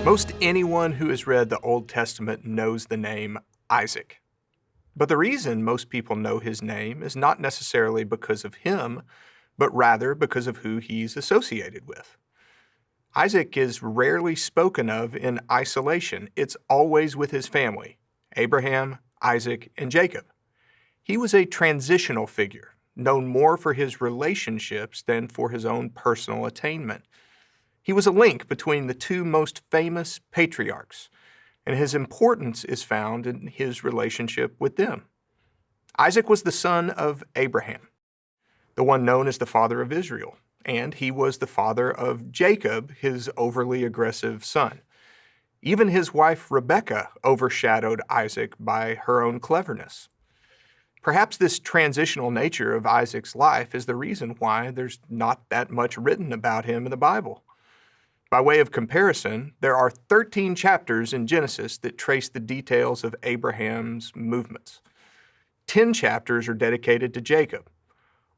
Most anyone who has read the Old Testament knows the name Isaac. But the reason most people know his name is not necessarily because of him, but rather because of who he's associated with. Isaac is rarely spoken of in isolation. It's always with his family, Abraham, Isaac, and Jacob. He was a transitional figure, known more for his relationships than for his own personal attainment. He was a link between the two most famous patriarchs, and his importance is found in his relationship with them. Isaac was the son of Abraham, the one known as the father of Israel, and he was the father of Jacob, his overly aggressive son. Even his wife Rebekah overshadowed Isaac by her own cleverness. Perhaps this transitional nature of Isaac's life is the reason why there's not that much written about him in the Bible. By way of comparison, there are 13 chapters in Genesis that trace the details of Abraham's movements. 10 chapters are dedicated to Jacob.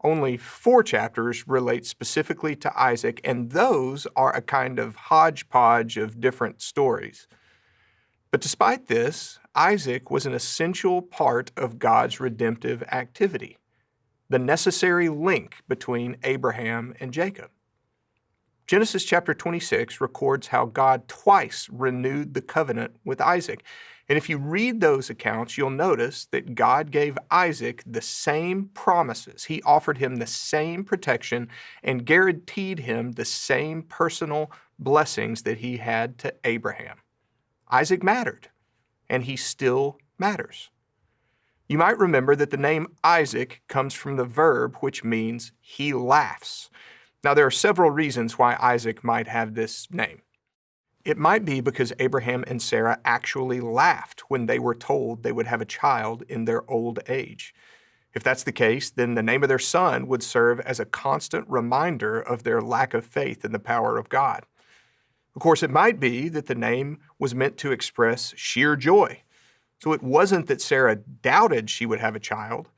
Only 4 chapters relate specifically to Isaac, and those are a kind of hodgepodge of different stories. But despite this, Isaac was an essential part of God's redemptive activity, the necessary link between Abraham and Jacob. Genesis chapter 26 records how God twice renewed the covenant with Isaac. And if you read those accounts, you'll notice that God gave Isaac the same promises. He offered him the same protection and guaranteed him the same personal blessings that he had to Abraham. Isaac mattered, and he still matters. You might remember that the name Isaac comes from the verb which means he laughs. Now, there are several reasons why Isaac might have this name. It might be because Abraham and Sarah actually laughed when they were told they would have a child in their old age. If that's the case, then the name of their son would serve as a constant reminder of their lack of faith in the power of God. Of course, it might be that the name was meant to express sheer joy. So it wasn't that Sarah doubted she would have a child.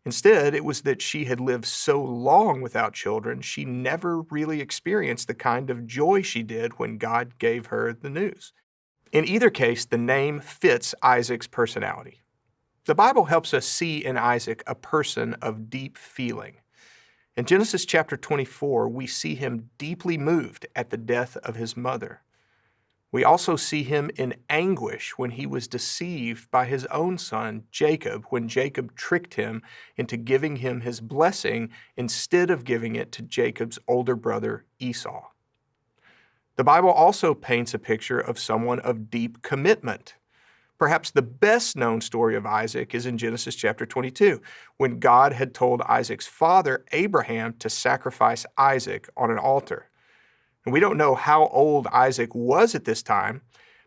Instead, it was that she had lived so long without children, she never really experienced the kind of joy she did when God gave her the news. In either case, the name fits Isaac's personality. The Bible helps us see in Isaac a person of deep feeling. In Genesis chapter 24, we see him deeply moved at the death of his mother. We also see him in anguish when he was deceived by his own son, Jacob, when Jacob tricked him into giving him his blessing instead of giving it to Jacob's older brother, Esau. The Bible also paints a picture of someone of deep commitment. Perhaps the best known story of Isaac is in Genesis chapter 22, when God had told Isaac's father, Abraham, to sacrifice Isaac on an altar. And we don't know how old Isaac was at this time,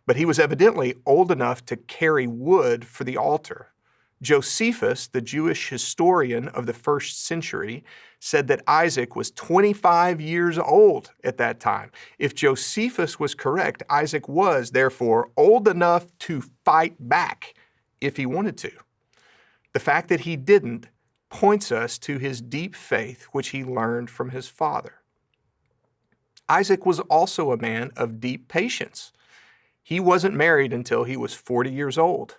but he was evidently old enough to carry wood for the altar. Josephus, the Jewish historian of the first century, said that Isaac was 25 years old at that time. If Josephus was correct, Isaac was, therefore, old enough to fight back if he wanted to. The fact that he didn't points us to his deep faith, which he learned from his father. Isaac was also a man of deep patience. He wasn't married until he was 40 years old,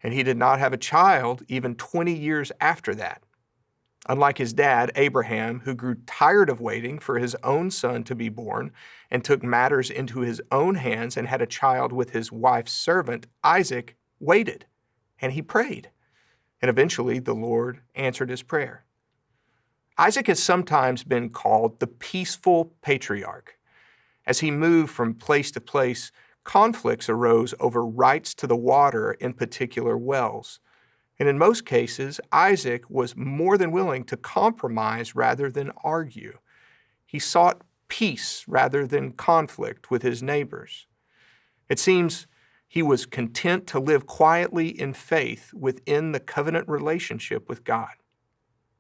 and he did not have a child even 20 years after that. Unlike his dad, Abraham, who grew tired of waiting for his own son to be born and took matters into his own hands and had a child with his wife's servant, Isaac waited, and he prayed. And eventually the Lord answered his prayer. Isaac has sometimes been called the peaceful patriarch. As he moved from place to place, conflicts arose over rights to the water in particular wells. And in most cases, Isaac was more than willing to compromise rather than argue. He sought peace rather than conflict with his neighbors. It seems he was content to live quietly in faith within the covenant relationship with God.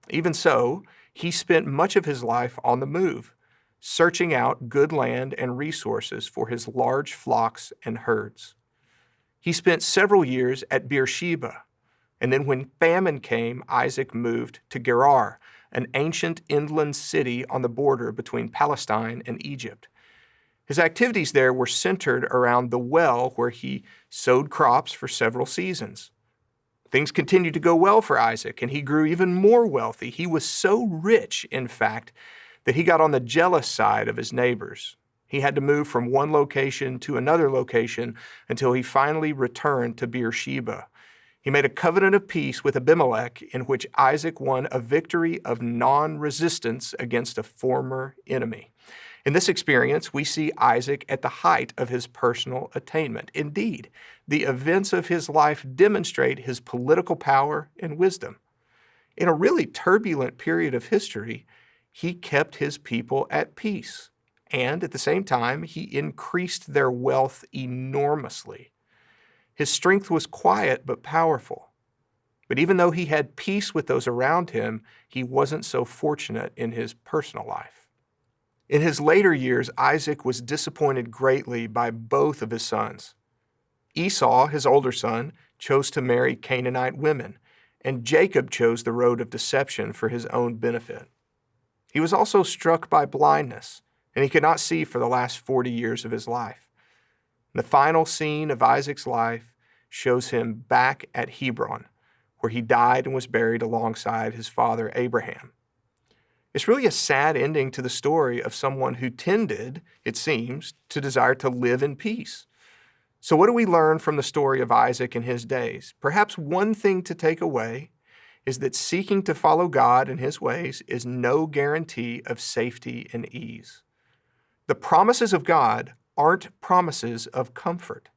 Even so, he spent much of his life on the move, searching out good land and resources for his large flocks and herds. He spent several years at Beersheba, and then when famine came, Isaac moved to Gerar, an ancient inland city on the border between Palestine and Egypt. His activities there were centered around the well where he sowed crops for several seasons. Things continued to go well for Isaac, and he grew even more wealthy. He was so rich, in fact, that he got on the jealous side of his neighbors. He had to move from one location to another location until he finally returned to Beersheba. He made a covenant of peace with Abimelech in which Isaac won a victory of non-resistance against a former enemy. In this experience, we see Isaac at the height of his personal attainment. Indeed, the events of his life demonstrate his political power and wisdom. In a really turbulent period of history, he kept his people at peace, and at the same time, he increased their wealth enormously. His strength was quiet but powerful. But even though he had peace with those around him, he wasn't so fortunate in his personal life. In his later years, Isaac was disappointed greatly by both of his sons. Esau, his older son, chose to marry Canaanite women, and Jacob chose the road of deception for his own benefit. He was also struck by blindness, and he could not see for the last 40 years of his life. The final scene of Isaac's life shows him back at Hebron, where he died and was buried alongside his father Abraham. It's really a sad ending to the story of someone who tended, it seems, to desire to live in peace. So what do we learn from the story of Isaac and his days? Perhaps one thing to take away is that seeking to follow God and his ways is no guarantee of safety and ease. The promises of God aren't promises of comfort.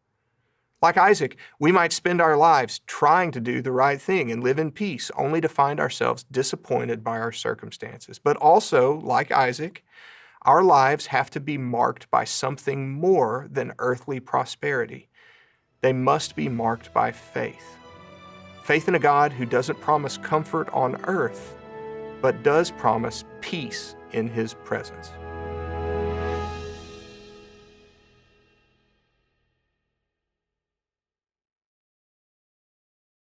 Like Isaac, we might spend our lives trying to do the right thing and live in peace, only to find ourselves disappointed by our circumstances. But also, like Isaac, our lives have to be marked by something more than earthly prosperity. They must be marked by faith. Faith in a God who doesn't promise comfort on earth, but does promise peace in his presence.